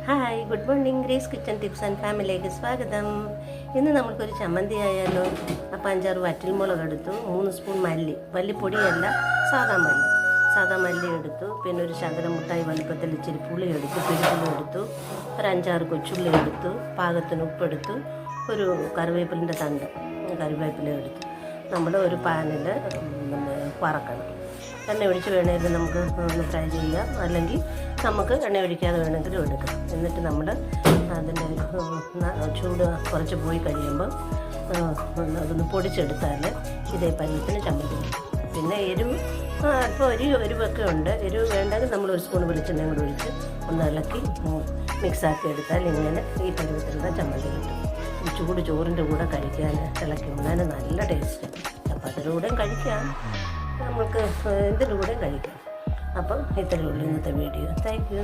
Hi, good morning. Grace kitchen tips and ഫാമിലിയിലേക്ക് സ്വാഗതം. ഇന്ന് നമുക്കൊരു ചമ്മന്തി ആയാലോ. അപ്പോൾ 5-6 വറ്റൽമുളക് എടുത്തു, 3 സ്പൂൺ മല്ലിപ്പൊടിയല്ല, സാധാ മല്ലി എടുത്തു. പിന്നെ ഒരു ശകലം മുട്ടായി വലുപ്പത്തിൽ ഇച്ചിരി പുളി എടുത്തു, പിഴുപുളി എടുത്തു, ഒരു 5-6 കൊച്ചുള്ളി എടുത്തു, പാകത്തിന് ഉപ്പെടുത്തു, ഒരു കറിവേപ്പിലിൻ്റെ കറിവേപ്പില എടുത്തു. നമ്മൾ ഒരു പാനിൽ വറക്കണം. എണ്ണ ഒഴിച്ച് വേണമെങ്കിൽ നമുക്ക് ഒന്ന് ഫ്രൈ ചെയ്യാം, അല്ലെങ്കിൽ നമുക്ക് എണ്ണ ഒഴിക്കാതെ വേണമെങ്കിലും എടുക്കാം. എന്നിട്ട് നമ്മൾ അതിൻ്റെ ചൂട് കുറച്ച് പോയി കഴിയുമ്പോൾ അതൊന്ന് പൊടിച്ചെടുത്താൽ ഇതേ പരുവത്തിന് ചമ്മന്തി. പിന്നെ ഇപ്പോൾ എരിവൊക്കെ ഉണ്ട്. എരിവ് വേണ്ടെങ്കിൽ നമ്മൾ 1 സ്പൂൺ വെളിച്ചെണ്ണയും കൂടി ഒഴിച്ച് ഒന്ന് ഇളക്കി മിക്സാക്കി എടുത്താൽ ഇങ്ങനെ ഈ പരുവത്തിലുള്ള ചമ്മന്തി കിട്ടും. ഈ ചൂട് ചോറിൻ്റെ കൂടെ കഴിക്കാൻ ഇളക്കി ഉണ്ണാൻ നല്ല ടേസ്റ്റ്. ചപ്പാത്തിയുടെ കഴിക്കാം, നമുക്ക് എന്തിൻ്റെ കൂടെയും കഴിക്കാം. അപ്പം ഇത്രയേ ഉള്ളൂ ഇന്നത്തെ വീഡിയോ. Thank you.